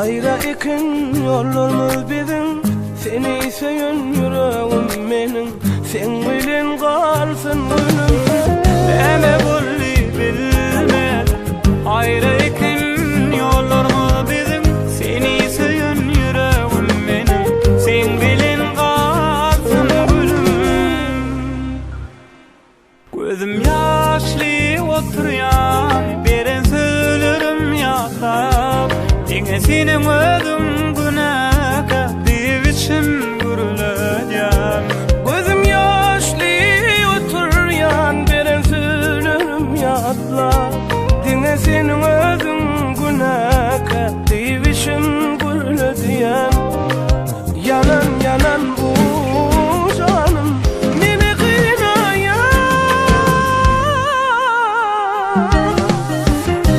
Ayrı ikin yollarımız bizim, seni söyün yüreğim benim. Sen bilen kalsın gülüm. Neme bolli bilmedim. Ayrı ikin yollarımız bizim, seni söyün yüreğim benim. Sen bilen kalsın gülüm. Gözüm yaşlı oturuyan, beren söylerim yaklap. Dine senin ödüm günaka, diviçim gürülödyan. Gözüm yaşlı oturuyan, beren söylerim yaklap. Dine senin ödüm günaka, diviçim gürülödyan. Yanan yanan bu canım, beni kıynayan.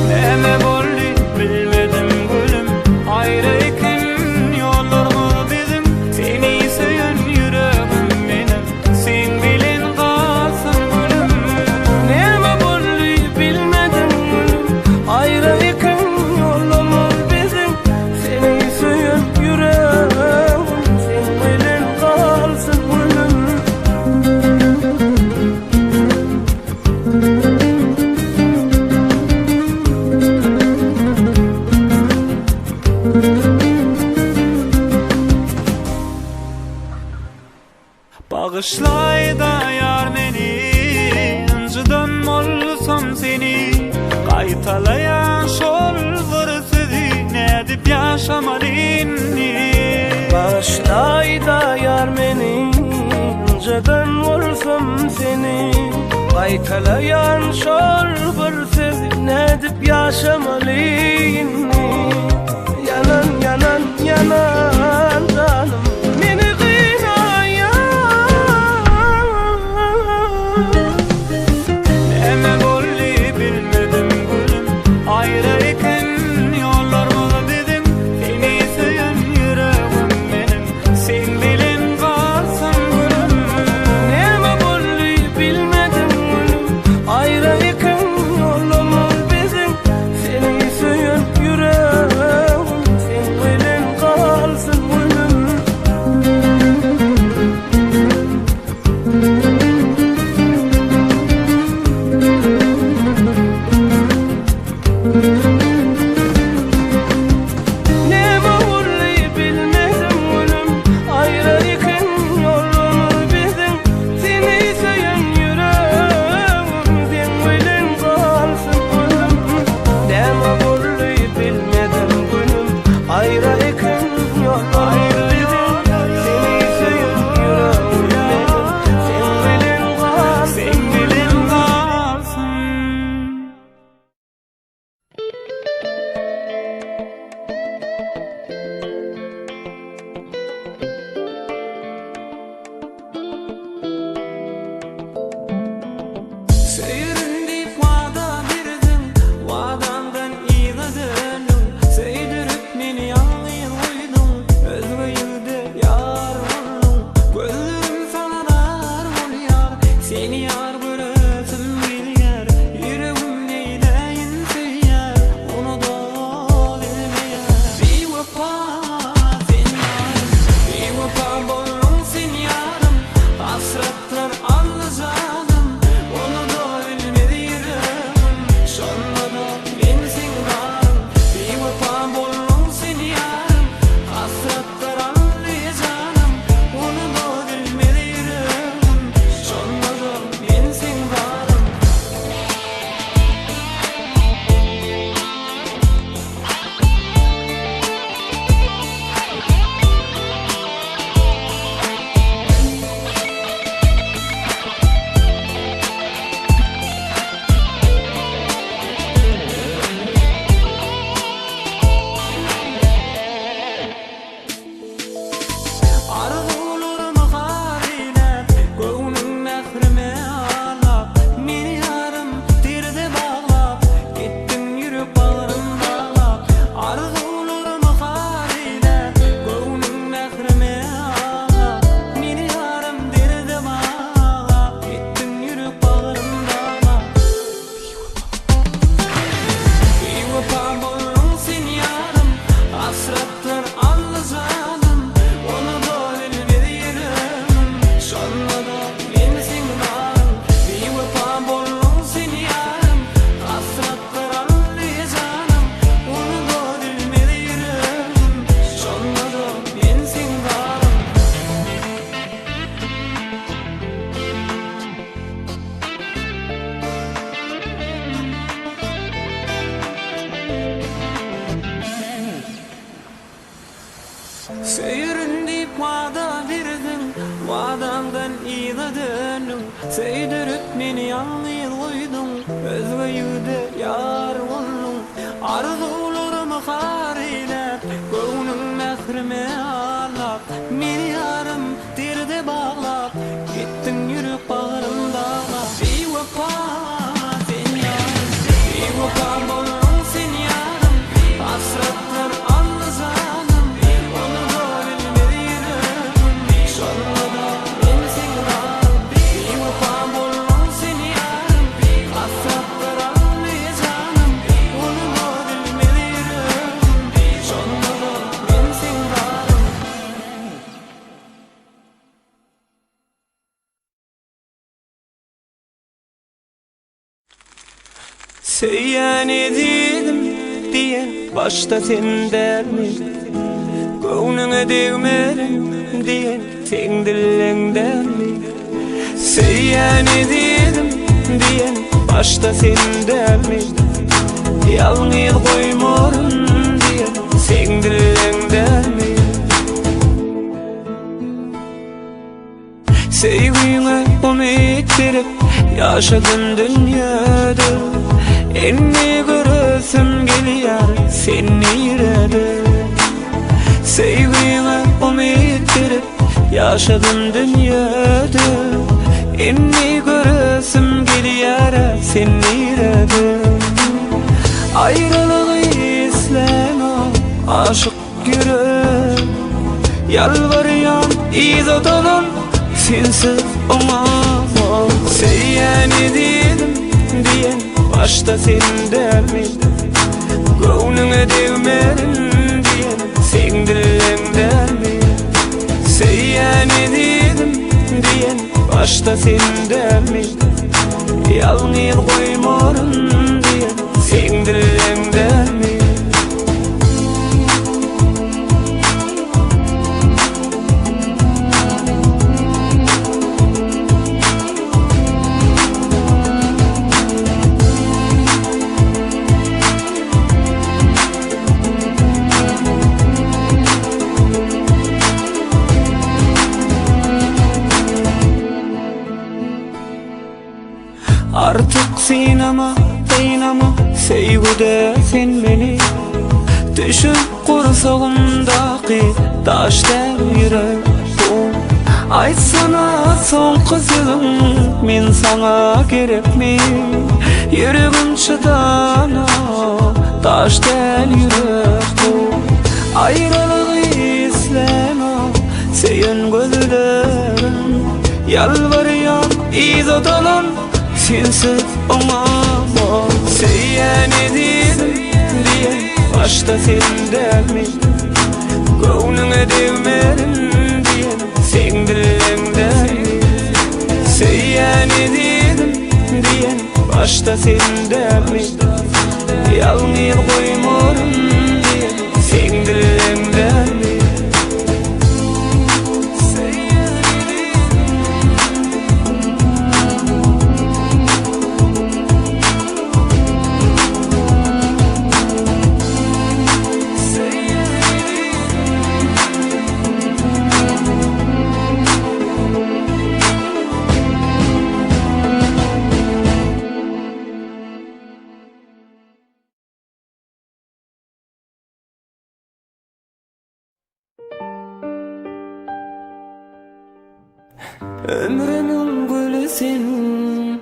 Neme bolli bilmedim gülüm. Ayrı ikin yollarımız bizim, seni söyün yüreğim benim. Sen bilen kalsın gülüm. Neme bolli bilmedim gülüm. Ayrı ikin yollarımız bizim, seni söyün yüreğim. Sen bilen kalsın gülüm. Bağışlay da yar meni, önceden olsam seni. Qaytalayan şol bir sözi, nedip yaşamalini. Bağışlay da yar meni, önceden olsam seni. Qaytalayan şol bir söz, nedip yaşamalıyım. Yanan yanan yanan canım, beni kıynayan. Neme bolli bilmedim gülüm. Ayrı ikin yollarımız bizim, seni söyün yüreğim benim. Sen bilen kalsın gülüm. Neme bolli bilmedim gülüm. Ayrı ikin yollarımız bizim, seni söyün yüreğim. Sen bilen kalsın gülüm. Neme bolli bilmedim gülüm. Ayrı ikin yollarımız bizim, seni söyün yüreğim. Sen bilen kalsın gülüm. Neme bolli bilmedim gülüm. Ayrı ikin yollarımız bizim, seni söyün yüreğim. Sen bilen kalsın. Sen bilen kalsın. Söyürün deyip vada verdin, vadandan iğne döndün. Söydürüp meni yalıyın uydun, özgü yüzde yar oldun. Gözlerim sana dar oluyor, seni yar bırakın bilger. Yüreğim neyleyin söyler, onu da bilmeyer. Bir vefa sen yarım, bir vefa bollum sen yarım. Hasretler anlayacağım, onu da bilmedi yüreğim. Şonmadan ben sen varım, bir vefa bollum sen yarım. Hasretler anlayacağım, onu da bilmedi yüreğim. Şonmadan ben sen varım. Söyürün deyip vada verdin, vadandan iyila döndün. Söydürüp meni yalnız koydun, özge yüde yar oldun. Arzularımı kar eylep, göğnün mehrime alap. Meni yarım dirde bağlap, gittin yürük bağrım dağlap. Bir vefa sen yarım, bir vefa bolun sen yarım. Hasretler anlı zanım, onu da bilmedi yüreğim. Şanlıda ben sen varım, bir vefa bolun sen yarım. Hasretler anlı zanım, onu da bilmedi yüreğim. Şanlıda ben sen varım. Söyleyen edildim diyen başta sen dermi, göğnüne değmedim diyen sen dillenden mi? Söyleyen edildim diyen başta sen dermi, yalnız koymarım diyen sen dillenden mi? Sevgine umut verip yaşadın dünyada, enni görürsüm geliyar seni yüreğe. Sevgine umut verip yaşadın dünyada, enni görürsüm geliyar seni yüreğe. Ayrılığı istemem aşık yürek, yalvarıyan izadan sensiz olmaz. Söyleyen edildim diyen başta sen dermi, göğnüne değmedim diyen sen dillenden mi? Söyleyen edildim diyen başta sen dermi, yalnız koymarım diyen sen dillenden mi? Artık sinema, dayanama, sevgide sen beni. Düşün kursağımdaki taşlar yürek bu. Aytsana son kızım, men sana gerek mi? Yüreğim çıdana, taşlar yürek bu. Ayrılığı istemem, senin gözlerin. Yalvarıyan izadan sensiz olmaz. Söyleyen edildim diyen başta sen dermi, göğnüne değmedim diyen sen dillenden mi? Söyleyen edildim diyen başta sen dermi, yalnız koymarım diyen sen dillenden mi? Ömrümün gülü sen,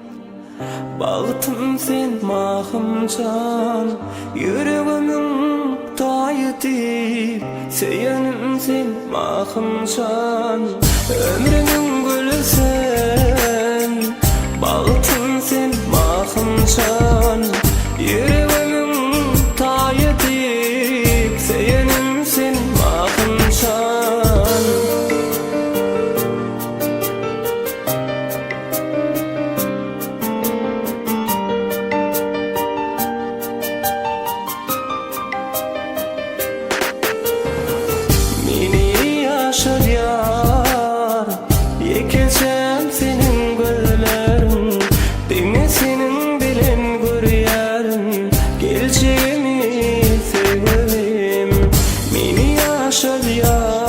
bağıtım sen, mahım can. Yüreğimin tayı deyip, söylenim sen, mahım can. Ömrümün gülü sen, bağıtım sen, mahım can. Yüreğimin tayı deyip, söylenim sen, mahım can. Geleceğimi sevmedim, beni yaşat ya.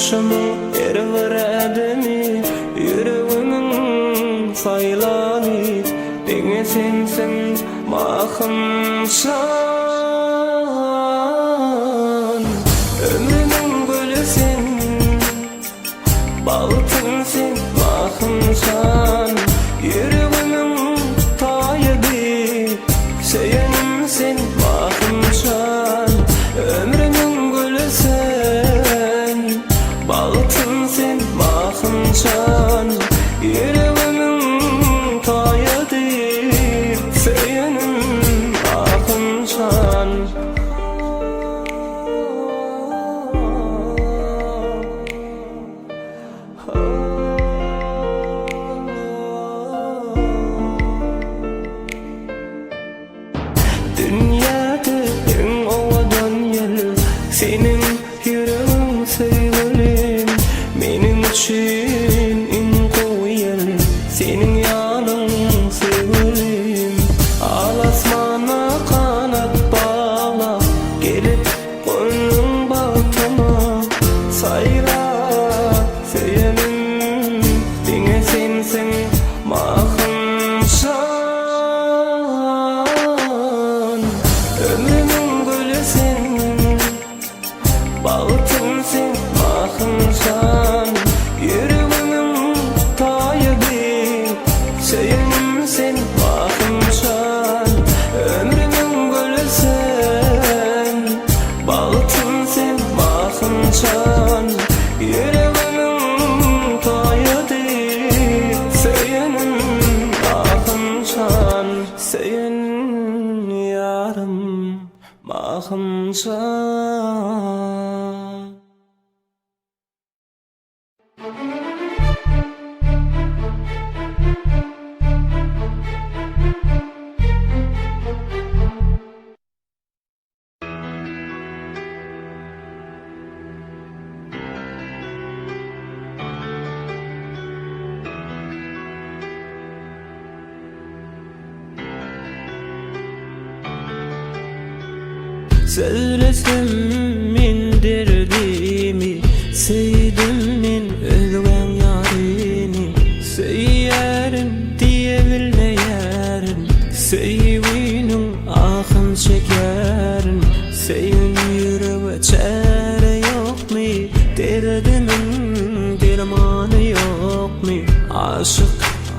başımın eri var edemi, yüreğimin saylanı, denge sensin mahımsan. Ömrümün gülü sen, bağıtın sen mahımsan. Yüreğimin tayıdı, söylenim sen mahımsan. Ömrümün gülü sen, bağıtın sen mahımsan. Yüreğimin tayıdı, söylenim mahımsan. Dünyada en ovadan yer senin yüreğin sevgilim, benim için en koyu yer senin yanın sevgilim. Alasmana kanat bağla, gelip gönlüm batıma sayla, söylenim dine sensin mahımsan. Ömrümün gülü sen, bağıtın sen mahımsan. Yüreğimin tayıdı, söylenim sen mahımsan. Ömrümün gülü sen, bağıtın sen mahımsan. Yüreğimin tayıdı, söylenim mahımsan. Senin yarım mahımsan. Söylesem min derdimi, sevdim min ölgen yarini. Söylerim diye bilmeyerin, sevginin ahın çekerin. Senin yüreğe çare yok mu, derdimin dermanı yok mu? Aşık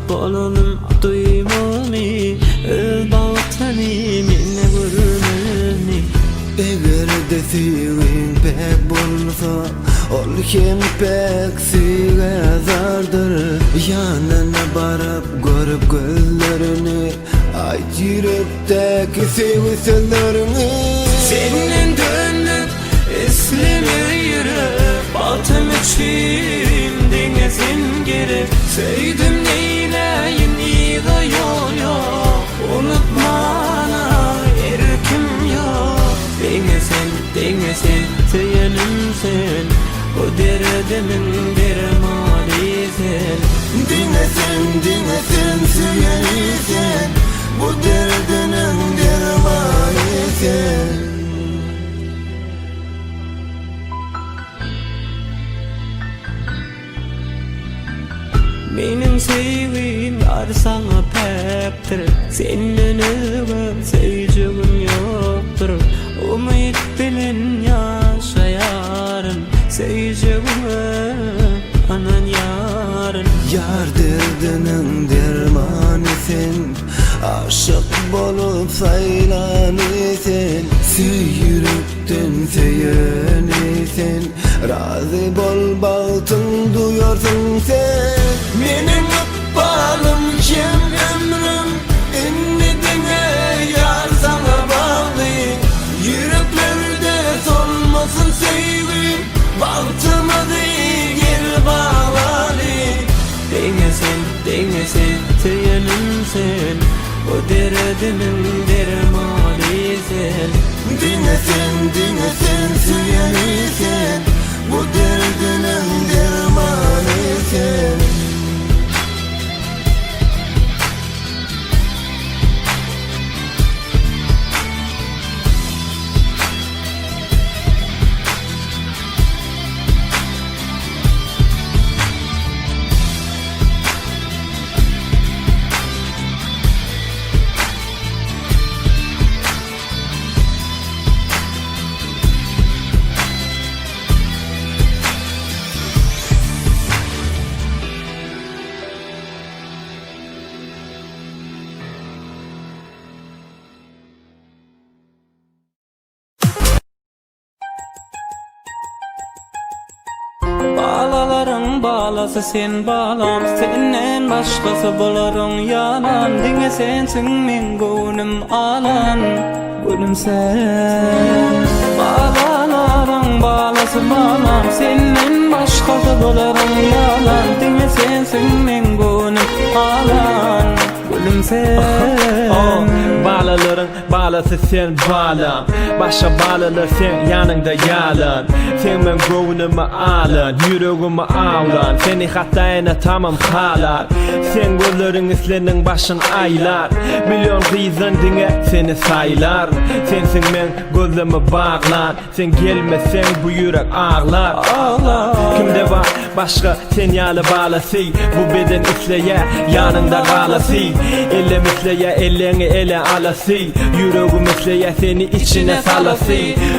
bolanım duymaz mı, öz bahtını minne görmez. Eğer de sevgin pek bulsa, ol kim pek sigadardır. Yanına barıp görüp gözlerini, ayt yürekteki sevgi sözlerini. Senin dönüp eslemir yürek, batım için dinlesin gerek. Sevdim neyleyin iyi da yol yok, unutmana erkim yok. Denge sen, söylenim sen, o derdimin dermanı sen. Dinle sen, söylenim sen, bu derdinin dermanı sen. Benim sevgim yar sana pektir, senin ölüm seveceğim yoktur. Umut bilen yaşayarın, seveceğime anan yarın. Yar derdinin dermanı sen, aşık bolup saylanı sen. Yürekten seyeni sen, razı bol bahtın duyarsın sen. Benim balım kim ömrüm, ümidine yar sana bağlı. Yüreklerde solmasın sevgim, bahtımı değil bağlalı. Denge sen, söylenim sen, o derdimin dermanı sen. Dinle sen, söylenim sen, bu derdinin dermanı sen. Bağlalarың bağlası sen bağlam, senden başkası bolarың yalan. Diňe sensiň men gönlüm alan, gönlüm sen. Bağlalarың bağlası bağlam, senden başkası bolarың yalan. Diňe sensiň men gönlüm alan, gönlüm sen. Bağlalarың bağlası sen bağlam, başka bağlalar sen yanında yalan. Sen men gönlümü alan, yüreğimi avlan. Seni hatayına tamam halar. Sen gözlerin islenin başın aylar. Milyon kıyızın dine seni saylar. Sensin men gözümü bağlan. Sen gelmesen bu yürek ağlar. Kimde var başka sen yalı bağlası, bu beden isleye yanında kalası. Elem isleye elini ele alası, yüreğim isleye seni içine salası.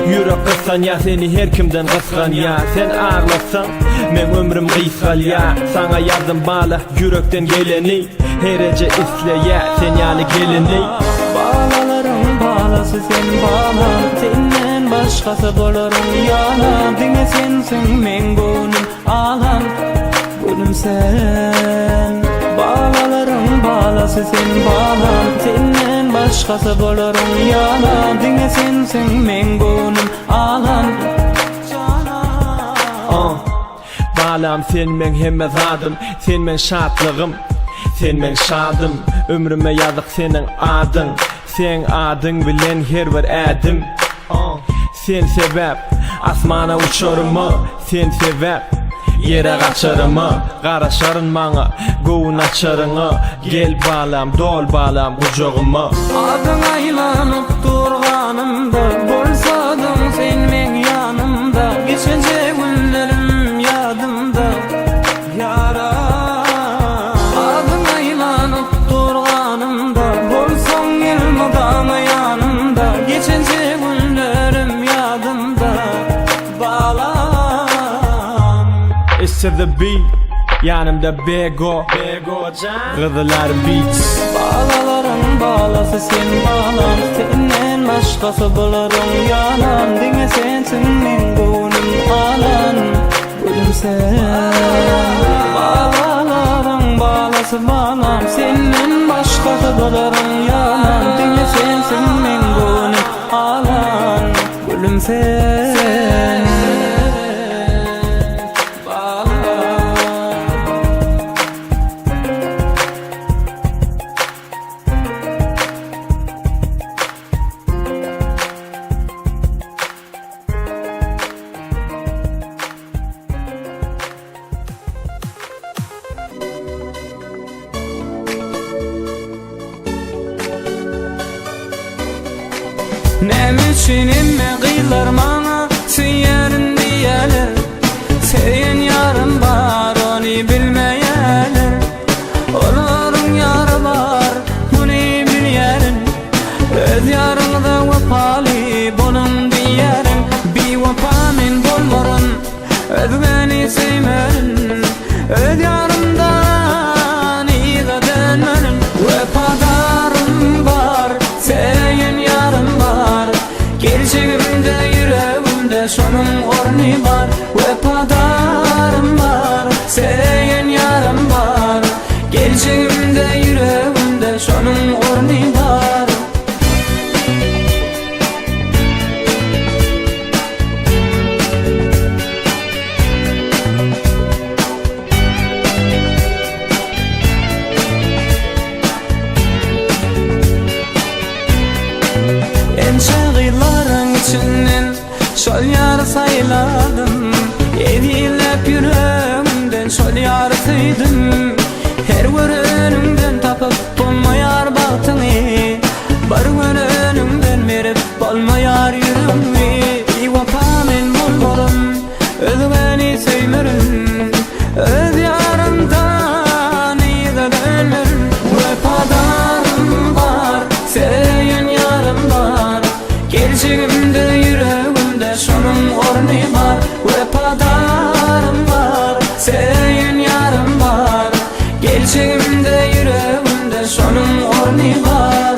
Yürek kıskan ya, seni her kimden kıskan ya. Sen ağlasan men ömrüm kıysal ya. Sana yazdım bağla yürekten geleni, herece isleye sen yalı geleni. Bağlalarың bağlası sen bağlam, senden başkası bolarың yalan. Diňe sensiň men gönlüm alan, gönlüm sen. Bağlalarың bağlası sen bağlam, senden başkası bolarың yalan. Diňe sensiň men gönlüm alan. Bağlam sen men hemme zadım, sen men şatlığım, sen men şadım. Ömrüme yazık senin adın, sen adın bilen her bir adım. Sen sebep asmana uçarımı, sen sebep yere kaçarımı. Karaşarın bana goğun açarını, gel bağlam dol bağlam kucağımı. Adın aylanıp durganımda, bolsadyň sen men yanımda. Geçence günlerim yadımda yara. Adın aylanıp durganımda, bolsaň elmudama yanımda. Geçence günlerim yadımda bağlam. It's to the beat, yanımda Bego, Kızılar Beats. Bağlalarың bağlası sen bağlam, senden başkası bolarың yalan. Diňe sensiň men gönlüm alan, gönlüm sen. Bağlalarың bağlası bağlam, senden başkası bolarың yalan. Diňe sensiň men gönlüm alan, gönlüm sen. Nem üçün emme kıylar bana süyerin diyeler. Seyin yarım var onu bilmeyeler. Onların yarı var bunu bilyerin. Öz yarını vefalı bunun diyerin. Bir vefamin bolmarın, öz beni sevmerin. Öz yarımdan iyi de dönmerin. Vefadarım var, seyin yarım var. Gerçeğimde yüreğimde şonun orni var. Vefadarım var, seyin yarım var. Gerçeğimde yüreğimde şonun orni var. Ençağıların içinden şol yarı sayladım. Edilip yüreğimden şol yarı saydım. Her önümden tapıp bulmayar bahtını, bar önümden verip bulmayar yüreğimi. Bir vafamen bulmadım, öz beni sevmerim. Öz yarımdan iyi de dönmerim. Vefadarım var, seyin yarım var. Gerçeğimde yüreğimde şonun orni var. Vefadarım var, seyin yarım var. Gerçeğimde yüreğimde şonun orni var.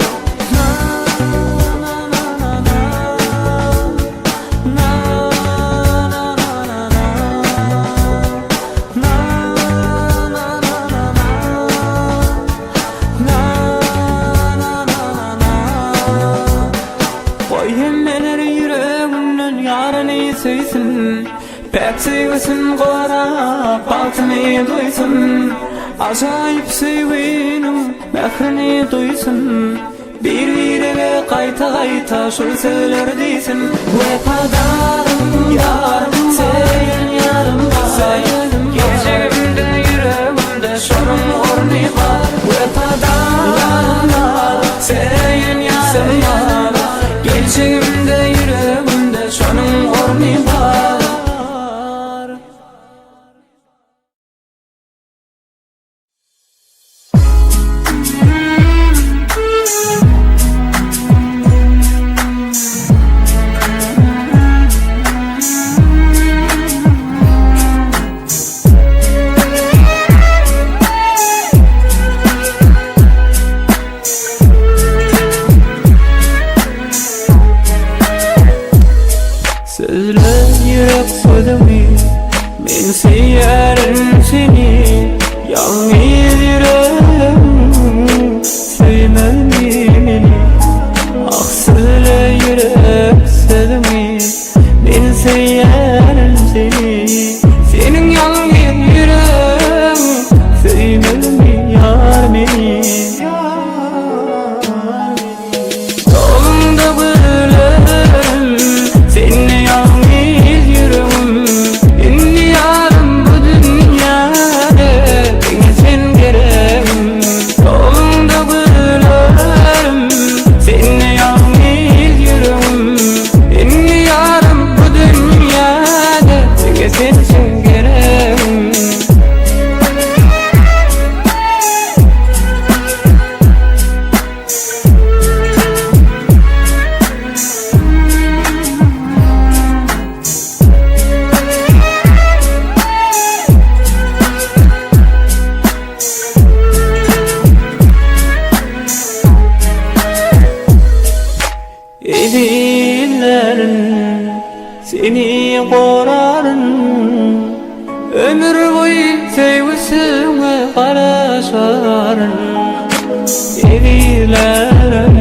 Na pek sevsin qarap altyny duysun, ajaýyp sevginim mehrini duysun, bir-birine qayta şol sözler diýsin. Wefadarym ýarym, seýen ýarym bar, gecegimde ýüregimde şonun orny bar. Wefadarym ýarym, seýen ýarym bar, gecegimde ýüregimde şonun orny bar. Sözler yürek sözümi, men seýärim seni, ýalňyz yüregim söýmeli meni. Ah sözler yürek sözümi, men seýärim seni, senin ýalňyz yüregim söýmeli ýar meni. Yolunda bölerim seni ýalňyz yüregim, inni ýarym bu dünýäde diňe sen geregim. Yolunda bölerim seni ýalňyz yüregim, inni ýarym bu dünýäde diňe sen geregim. Edillerin seni qorarın, ömür boyu sevgisine qaraşarın. Edillerin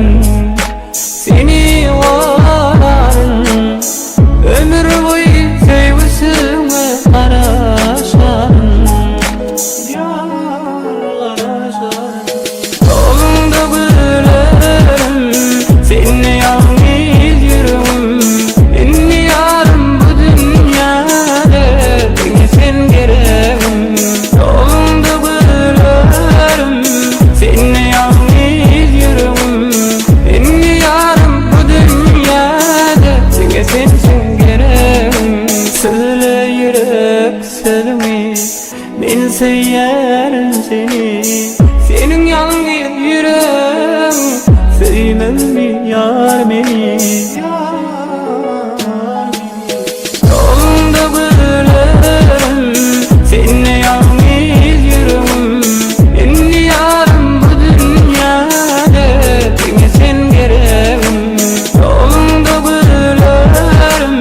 seni qorarın, ömür boyu sevgisine qaraşarın. Yolunda bölerim seni ýalňyz yüregim, inni ýarym bu dünýäde diňe sen geregim. Yolunda bölerim seni ýalňyz yüregim, inni ýarym bu dünýäde diňe sen geregim. Söyle yürek sözümi, men seýärim seni, senin ýalňyz yüregim söýmeli ýar meni. Yolunda bölerim seni ýalňyz yüregim, inni ýarym bu dünýäde diňe sen geregim. Yolunda bölerim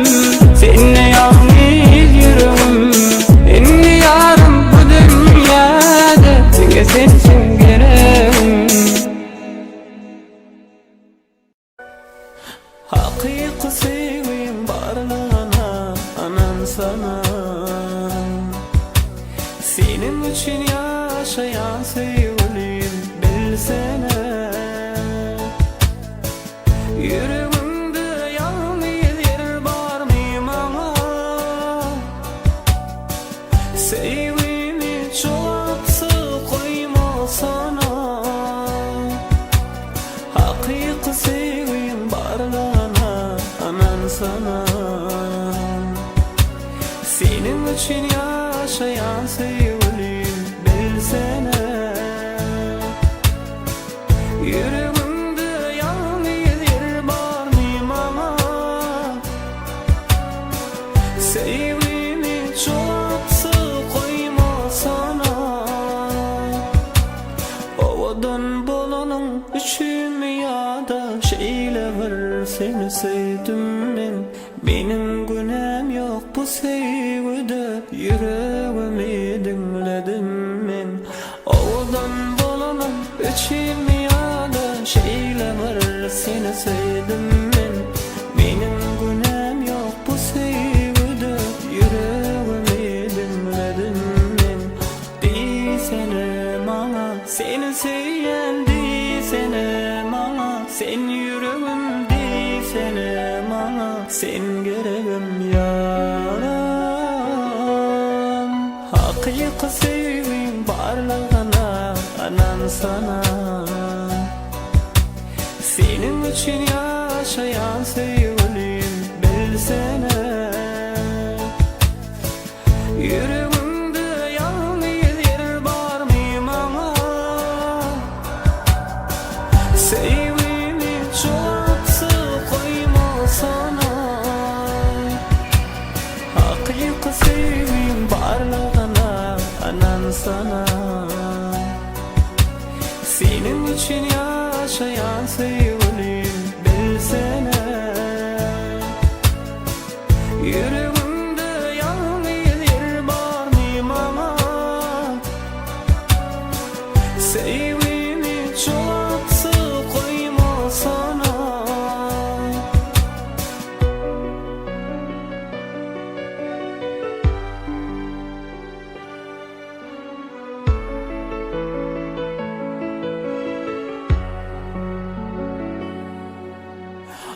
seni ýalňyz yüregim, inni ýarym bu dünýäde diňe sen geregim. Hakyky sevgim barlygyna anan sana, senin üçin ýaşaýan sevgilim bilsene. Yüregimde ýalňyz yer barmy maňa, sevgimi çoğaltsy koýmasana. Hakyky sevgim barlygyna anan sana, senin üçin ýaşaýan sevgilim bilsene. Yüregimde ýalňyz yer barmy maňa, sevgimi çoğaltsy koýmasana. Owadan bolanyň üçün ýa-da şeýle bir seni sevdim men, benim günem ýok bu sevgide, yüregimi dinledim men. Owadan bolanyň üçün ýa-da şeýle bir seni sevdim men, benim günem ýok bu sevgide, Haqiqi sevgim barligina anan sana. Senin için yaşayan sevgilim bilsene. Yüreğimde yalnız yer var mı bana? Sevgimi çok koyma sana. Haqiqi sevgim barligina anan sana. Senin için yaşayan sevgilim bilsene. Yüreğimde yalnız yer var mı bana? Sevgimi çok koyma sana.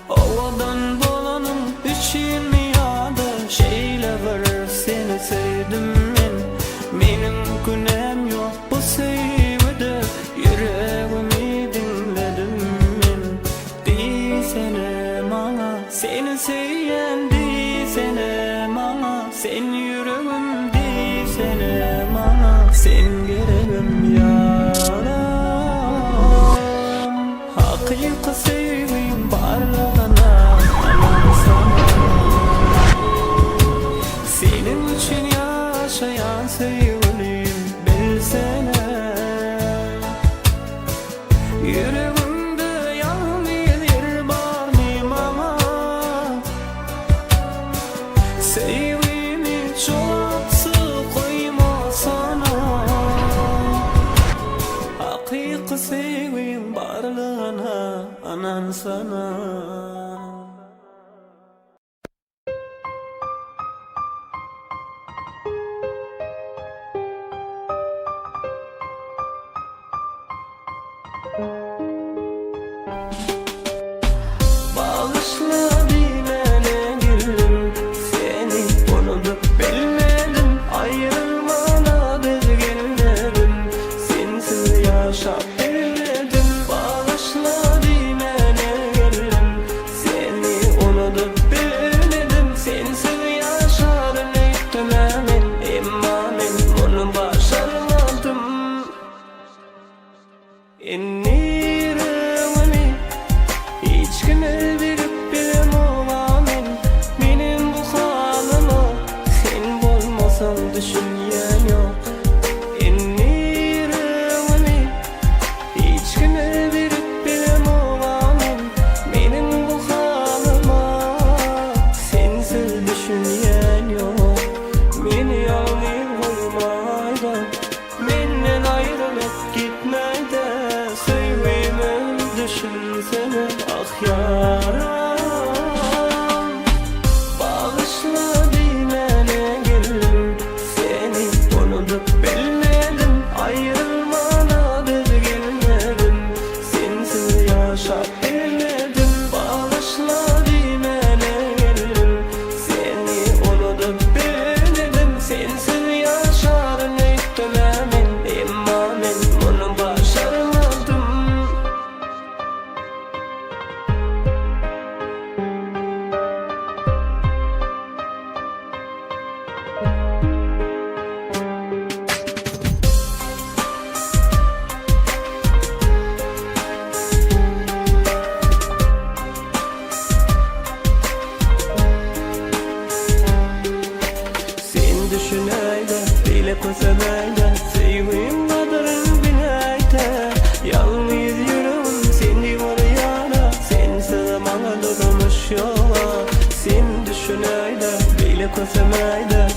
Ovadan bolanım için mi yadı şeyle var seni sevdim men. Benim günem yok bu sevgide, yüreğimi dinledim men. Diysene bana seni sevyen, diysene bana sen yüreğim, diysene bana sen gereğim yaram. Haqiqi sevgim barligina anan sana. Senin için yaşayan sevgilim bilsene. Yüreğimde yalnız yer var mı bana? Sevgimi çok koyma sana. Haqiqi sevgim barligina anan sana. Bağışla bilmene gülüm, seni unutup bilmedim. Ayrılmana gelmedim, sensiz yaşap bilmedim. Bağışla bilmene gülüm, seni unutup bilmedim. Sensiz yaşarım ihtimamen, ama ben bunu başarmadım. İnnireğimi hiç kime verip bilemem. Benim bu halıma sen bulmasan düşünyen yok. İnnireğimi hiç kime verip bilemem. Benim bu halıma sensiz düşünyen yok. Beni yalnız koymaydı, benden ayrılıp gitmeydi. Sevgimi düşünsene ah yaram. Bağışla bilmene gülüm, seni unutup bilmedim. Ayrılmana gelmedim, sensiz yaşap bilmedim. Bağışla bilmene gülüm, seni unutup bilmedim. Sensiz yaşarım ihtimamen, ama ben bunu başarmadım. Sen düşüneyde, bile kosemeyde, sevgim kadarın bineyde. Yalnız yüreğim seni var yana, sensiz bana durmuş yola. Sen düşüneyde, bile kosemeyde,